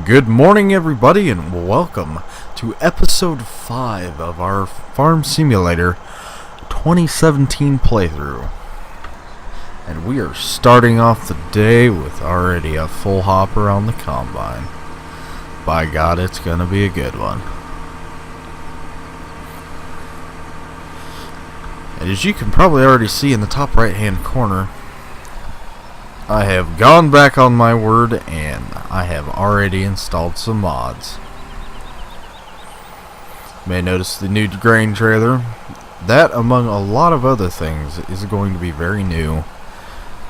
Good morning, everybody, and welcome to episode 5 of our Farm Simulator 2017 playthrough. And we are starting off the day with already a full hopper on the combine. By God, it's gonna be a good one. And as you can probably already see in the top right hand corner, I have gone back on my word and I have already installed some mods. You may notice the new grain trailer. That, among a lot of other things, is going to be very new.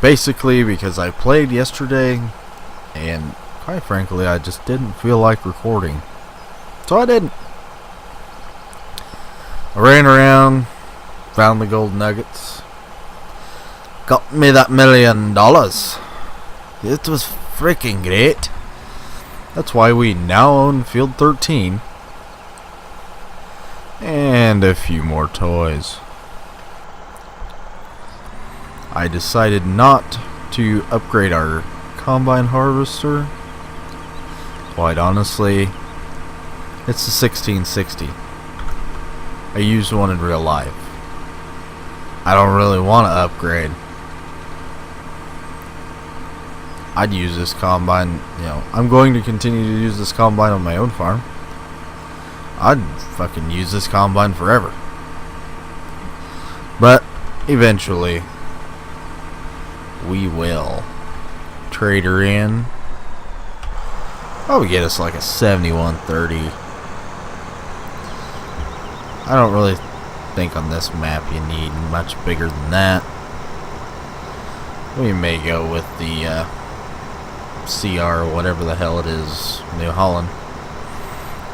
Basically because I played yesterday and quite frankly I just didn't feel like recording. So I didn't. I ran around, found the gold nuggets. Got me that $1 million. It was freaking great. That's why we now own Field 13. And a few more toys. I decided not to upgrade our combine harvester. Quite honestly, it's the 1660. I used one in real life. I don't really want to upgrade. I'd use this combine, I'm going to continue to use this combine on my own farm. I'd fucking use this combine forever. But eventually we will trade her in. Probably get us like a 7130. I don't really think on this map you need much bigger than that. We may go with the CR, whatever the hell it is, New Holland,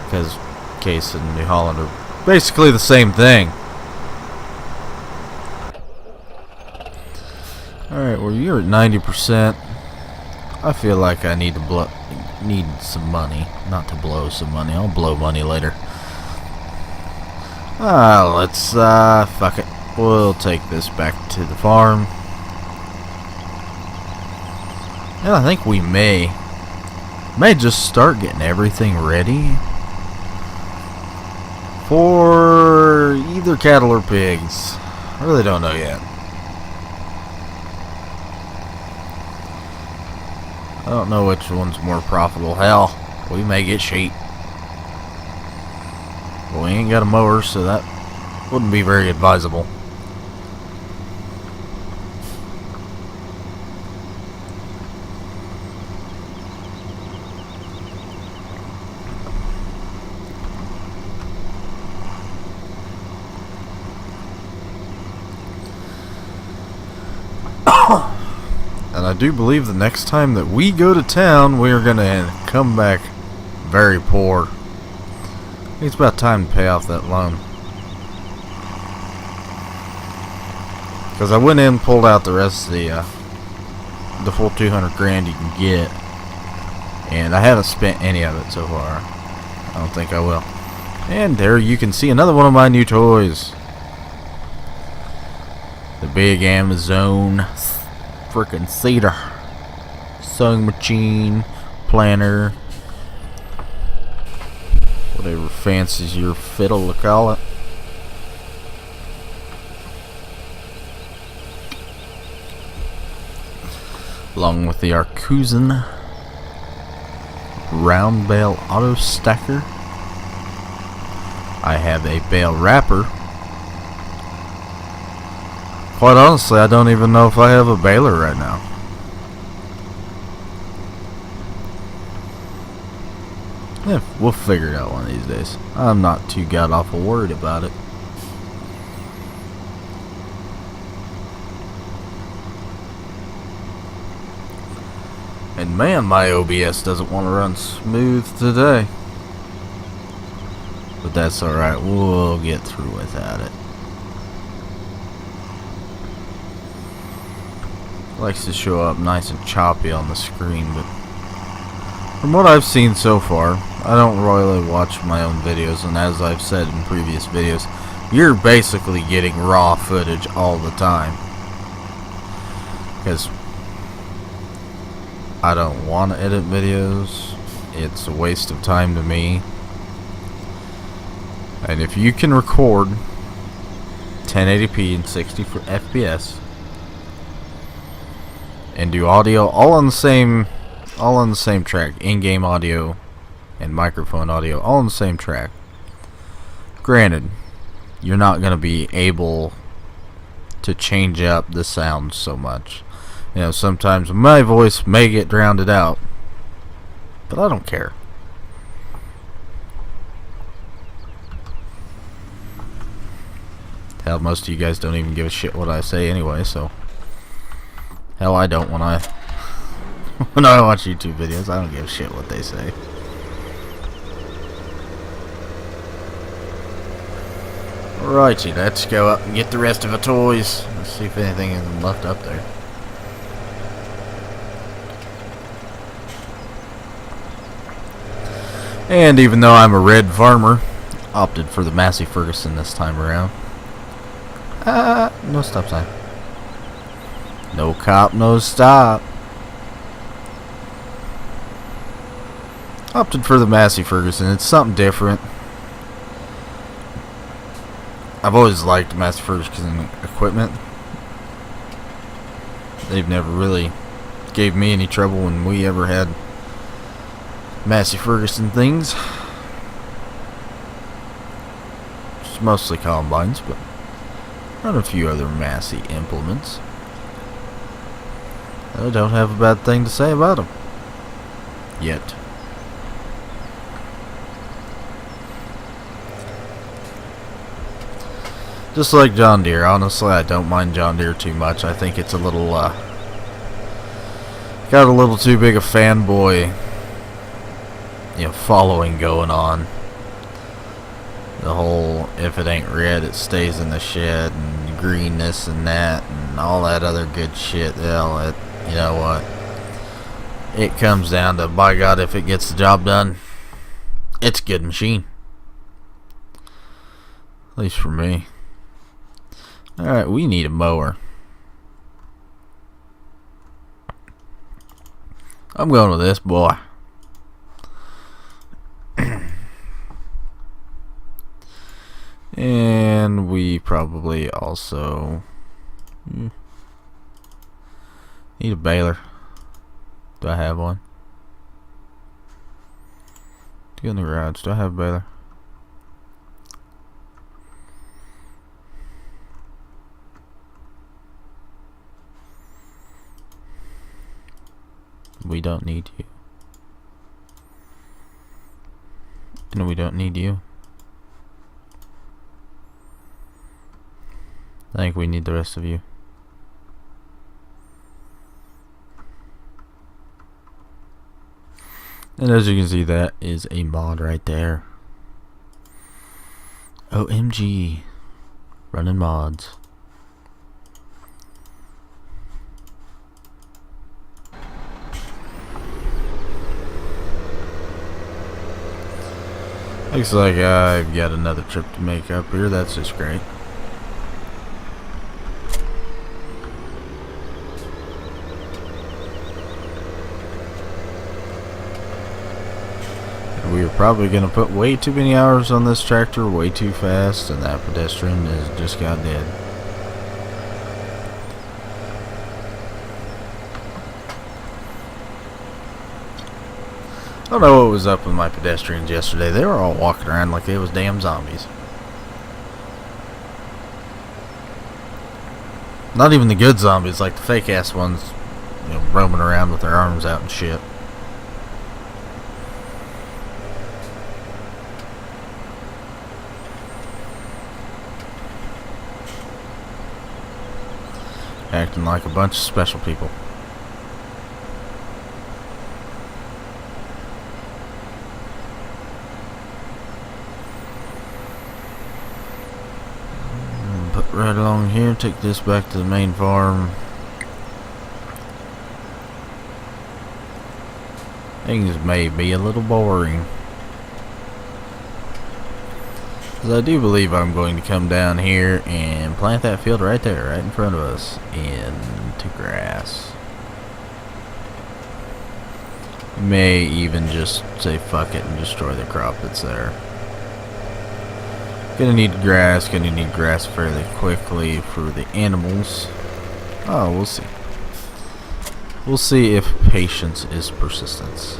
because Case and New Holland are basically the same thing. Alright, well, you're at 90%. I feel like I need some money. Not to blow some money. I'll blow money later. Let's fuck it. We'll take this back to the farm. And I think we may just start getting everything ready for either cattle or pigs. I really don't know yet. I don't know which one's more profitable. Hell, we may get sheep. But we ain't got a mower, so that wouldn't be very advisable. And I do believe the next time that we go to town, we are going to come back very poor. It's about time to pay off that loan. Because I went in and pulled out the rest of the full 200 grand you can get. And I haven't spent any of it so far. I don't think I will. And there you can see another one of my new toys. The big Amazon frickin' cedar sewing machine, planter, whatever fancies your fiddle to call it. Along with the Arcusin round bale auto stacker. I have a bale wrapper. Quite honestly, I don't even know if I have a baler right now. Yeah, we'll figure it out one of these days. I'm not too god-awful worried about it. And man, my OBS doesn't want to run smooth today. But that's alright, we'll get through without it. Likes to show up nice and choppy on the screen, but from what I've seen so far, I don't really watch my own videos, and as I've said in previous videos, you're basically getting raw footage all the time. Because I don't want to edit videos, It's a waste of time to me. And if you can record 1080p and 60 FPS and do audio all on the same track, in-game audio and microphone audio all on the same track, granted, you're not going to be able to change up the sound so much. You know, sometimes my voice may get drowned out, but I don't care. Hell, most of you guys don't even give a shit what I say anyway, so hell, I don't when I watch YouTube videos. I don't give a shit what they say. Alrighty, let's go up and get the rest of the toys. Let's see if anything is left up there. And even though I'm a red farmer, opted for the Massey Ferguson this time around. No stop sign. No cop, no stop. Opted for the Massey Ferguson. It's something different. I've always liked Massey Ferguson equipment. They've never really gave me any trouble when we ever had Massey Ferguson things. It's mostly combines, but run a few other Massey implements. I don't have a bad thing to say about them. Yet. Just like John Deere. Honestly, I don't mind John Deere too much. I think it's a little, got a little too big a fanboy, following going on. The whole, if it ain't red, it stays in the shed, and green this and that, and all that other good shit. Hell, you know what? It comes down to, by God, if it gets the job done, it's a good machine. At least for me. Alright, we need a mower. I'm going with this boy. And we probably also need a baler. Do I have one? Go in the garage. Do I have a baler? We don't need you. And we don't need you. I think we need the rest of you. And as you can see, that is a mod right there. OMG. Running mods. Looks like I've got another trip to make up here. That's just great. We are probably going to put way too many hours on this tractor way too fast, and that pedestrian is just got dead. I don't know what was up with my pedestrians yesterday. They were all walking around like they was damn zombies. Not even the good zombies, like the fake ass ones, roaming around with their arms out and shit. Acting like a bunch of special people. Put right along here, take this back to the main farm. Things may be a little boring, because I do believe I'm going to come down here and plant that field right there, right in front of us, into grass. May even just say fuck it and destroy the crop that's there. Gonna need grass fairly quickly for the animals. Oh, we'll see. We'll see if patience is persistence.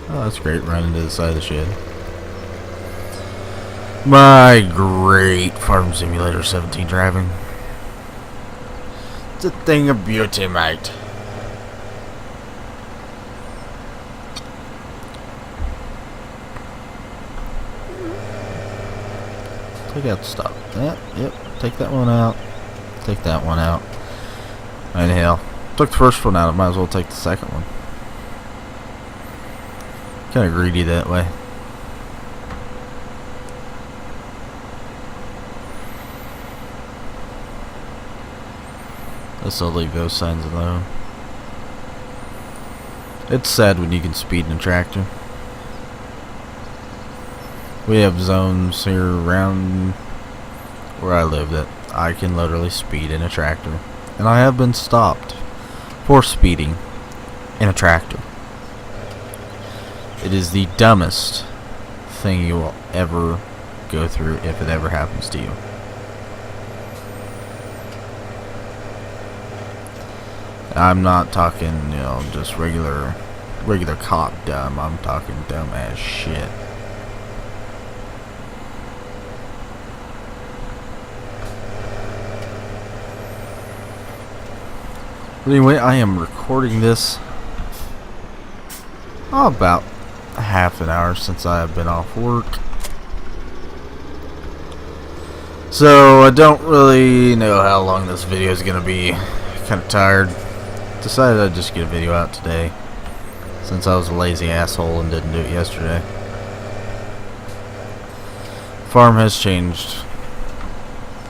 Oh, that's great, running to the side of the shed. My great Farm Simulator 17 driving. It's a thing of beauty, mate. Take out the stop. Yep. Take that one out. Take that one out. And hell, took the first one out. I might as well take the second one. Kind of greedy that way. Guess I'll leave those signs alone. It's sad when you can speed in a tractor. We have zones here around where I live that I can literally speed in a tractor. And I have been stopped for speeding in a tractor. It is the dumbest thing you will ever go through if it ever happens to you. I'm not talking, just regular cop dumb. I'm talking dumb as shit. But anyway, I am recording this about half an hour since I have been off work. So I don't really know how long this video is going to be. Kind of tired. Decided I'd just get a video out today since I was a lazy asshole and didn't do it yesterday. Farm has changed.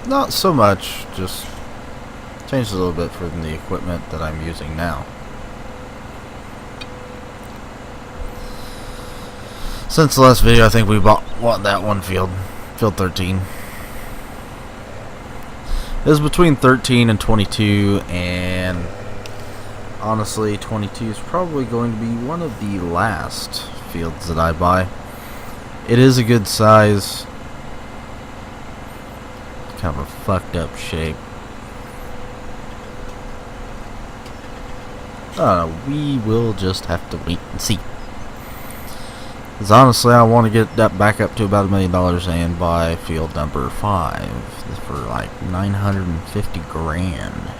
Not so much, just changed a little bit from the equipment that I'm using now. Since the last video, I think we bought that one field 13. It was between 13 and 22, and honestly, 22 is probably going to be one of the last fields that I buy. It is a good size. Kind of a fucked up shape. We will just have to wait and see. Because honestly, I want to get that back up to about $1 million and buy field number 5 for like 950 grand.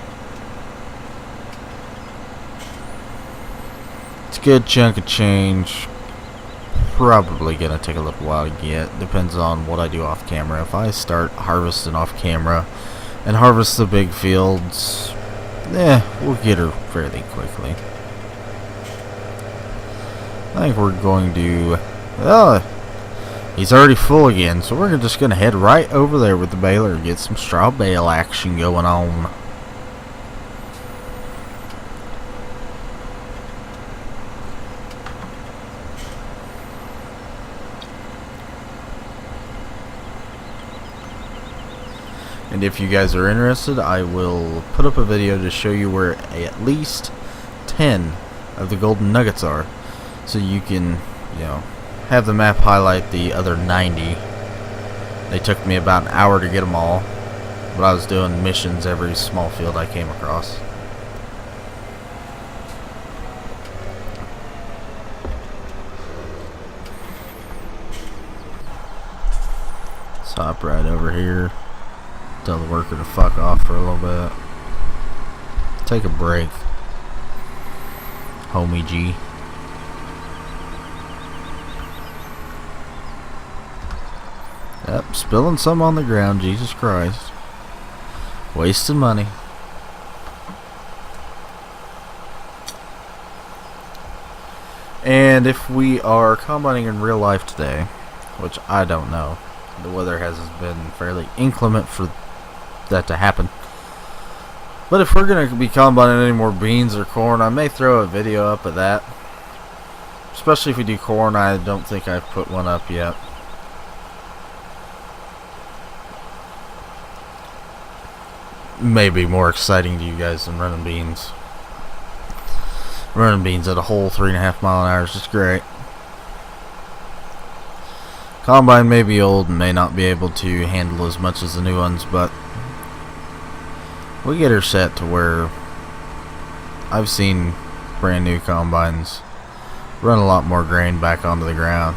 It's a good chunk of change. Probably gonna take a little while to get. Depends on what I do off camera. If I start harvesting off camera and harvest the big fields, we'll get her fairly quickly. I think we're going to... he's already full again, so we're just going to head right over there with the baler and get some straw bale action going on. And if you guys are interested, I will put up a video to show you where at least 10 of the golden nuggets are. So you can, have the map highlight the other 90. They took me about an hour to get them all. But I was doing missions every small field I came across. Stop right over here. Tell the worker to fuck off for a little bit. Take a break, homie G. Yep, spilling some on the ground, Jesus Christ. Wasting money. And if we are combining in real life today, which I don't know, the weather has been fairly inclement for that to happen. But if we're going to be combining any more beans or corn, I may throw a video up of that. Especially if we do corn. I don't think I've put one up yet. may be more exciting to you guys than running beans. Running beans at a whole 3.5 mile an hour is just great. Combine may be old and may not be able to handle as much as the new ones, but we get her set to where I've seen brand new combines run a lot more grain back onto the ground.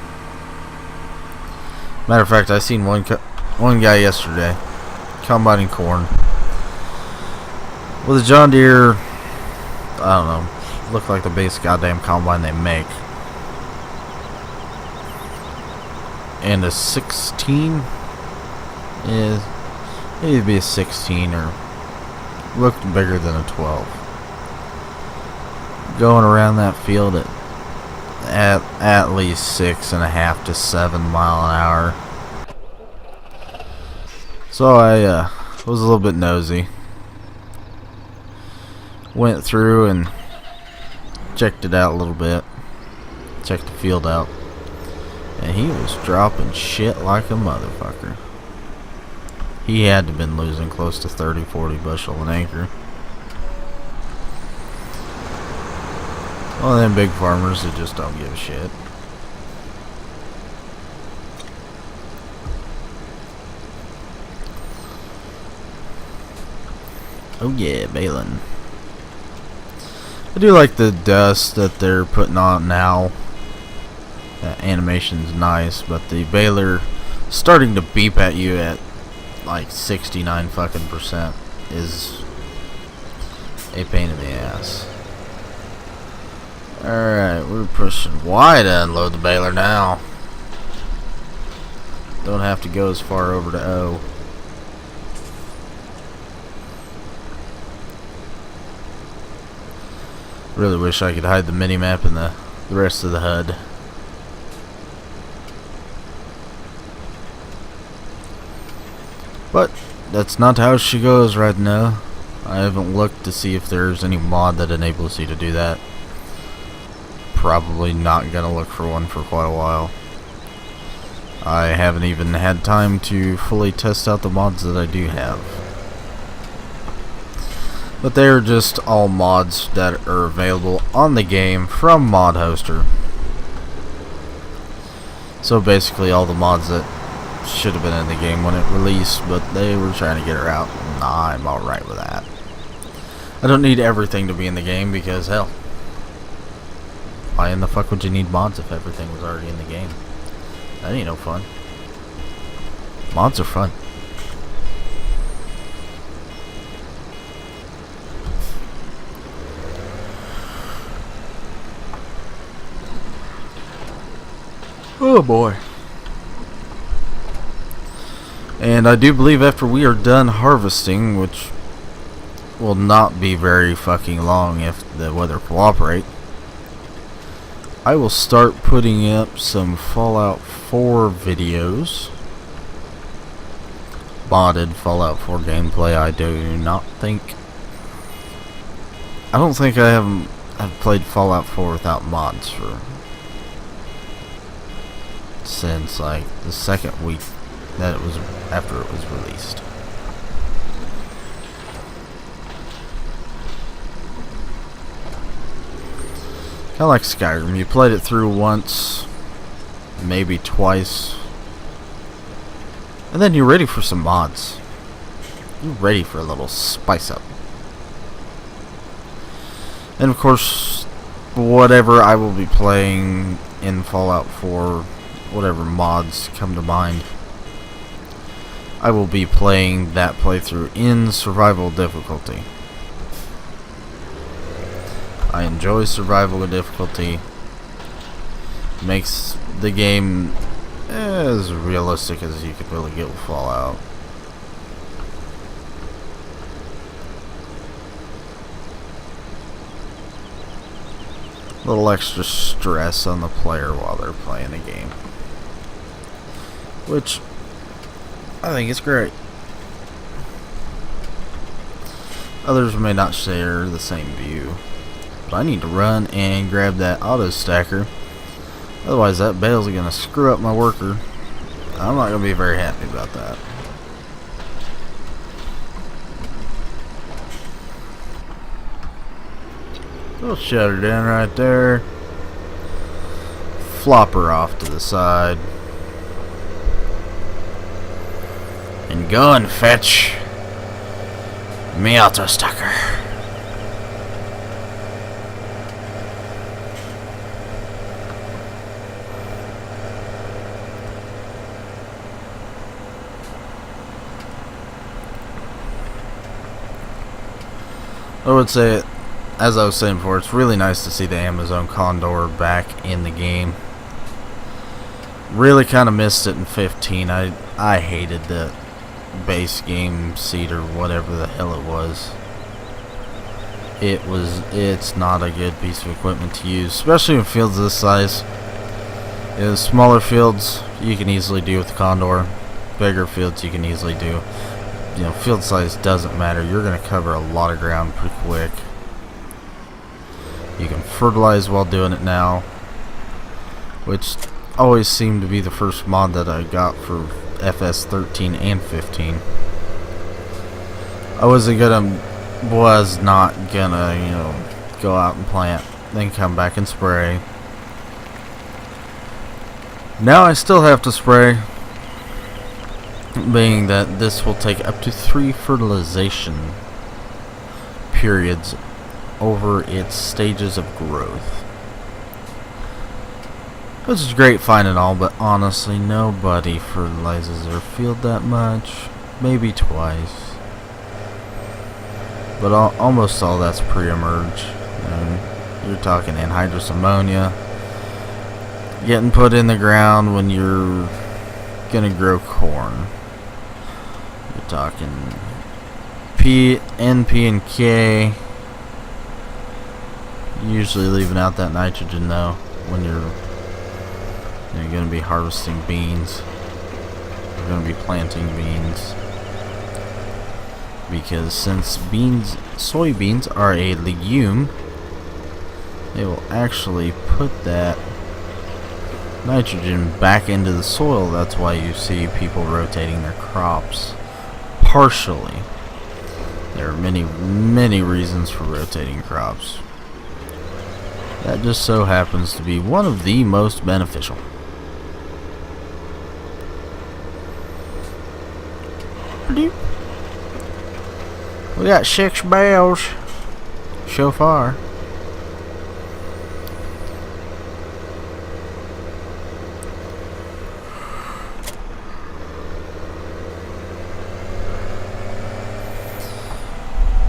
Matter of fact, I seen one guy yesterday combining corn with a John Deere, I don't know, looked like the base goddamn combine they make, and a 16 is maybe be a 16 or looked bigger than a 12. Going around that field at least 6.5 to 7 mile an hour. So I was a little bit nosy. Went through and checked it out a little bit. Checked the field out. And he was dropping shit like a motherfucker. He had to have been losing close to 30-40 bushel an acre. One of them big farmers that just don't give a shit. Oh yeah, baling. I do like the dust that they're putting on now. That animation's nice, but the baler starting to beep at you at like 69 fucking percent is a pain in the ass. Alright, we're pushing Y to unload the baler now. Don't have to go as far over to O. Really wish I could hide the mini-map and the rest of the HUD. But that's not how she goes right now. I haven't looked to see if there's any mod that enables you to do that. Probably not gonna look for one for quite a while. I haven't even had time to fully test out the mods that I do have. But they're just all mods that are available on the game from ModHoster. So basically all the mods that should have been in the game when it released, but they were trying to get her out. Nah, I'm alright with that. I don't need everything to be in the game because, hell, why in the fuck would you need mods if everything was already in the game? That ain't no fun. Mods are fun. Oh boy. And I do believe after we are done harvesting, which will not be very fucking long if the weather cooperate, I will start putting up some Fallout 4 videos. Modded Fallout 4 gameplay. I don't think I've played Fallout 4 without mods since like the second week that it was after it was released. Kind of like Skyrim. You played it through once, maybe twice, and then you're ready for some mods. You're ready for a little spice up. And of course, whatever I will be playing in Fallout 4, whatever mods come to mind, I will be playing that playthrough in survival difficulty. I enjoy survival difficulty. Makes the game as realistic as you could really get with Fallout. A little extra stress on the player while they're playing the game, which I think is great. Others may not share the same view, but I need to run and grab that auto stacker. Otherwise that bale's going to screw up my worker. I'm not going to be very happy about that. We'll shut her down right there. Flop her off to the side. And go and fetch me Autostacker. I would say, as I was saying before, it's really nice to see the Amazon Condor back in the game. Really kind of missed it in 15. I hated the base game seat or whatever the hell it was. It's not a good piece of equipment to use, especially in fields this size. In smaller fields, you can easily do with the Condor. Bigger fields, you can easily do. You know, field size doesn't matter. You're going to cover a lot of ground pretty quick. You can fertilize while doing it now, which always seemed to be the first mod that I got for FS 13 and 15. I was not gonna, you know, go out and plant, then come back and spray. Now I still have to spray, being that this will take up to 3 fertilization periods over its stages of growth. Which is great, fine and all, but honestly nobody fertilizes their field that much. Maybe twice. But almost all that's pre-emerge. You're talking anhydrous ammonia getting put in the ground when you're gonna grow corn. You're talking N, P, and K. Usually leaving out that nitrogen though when you're going to be harvesting beans. You're going to be planting beans. Because since soybeans are a legume, they will actually put that nitrogen back into the soil. That's why you see people rotating their crops partially. There are many reasons for rotating crops. That just so happens to be one of the most beneficial. We got 6 bales so far.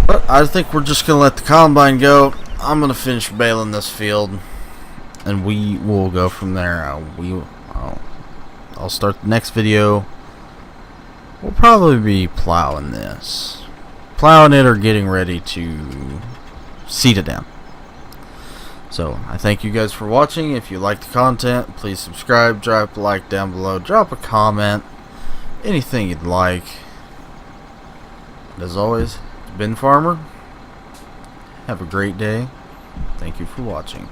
But I think we're just gonna let the combine go. I'm gonna finish baling this field, and we will go from there. I'll start the next video. We'll probably be plowing this. Plowing it or getting ready to seed it down. So, I thank you guys for watching. If you like the content, please subscribe, drop a like down below, drop a comment, anything you'd like. As always, it's been Farmer. Have a great day. Thank you for watching.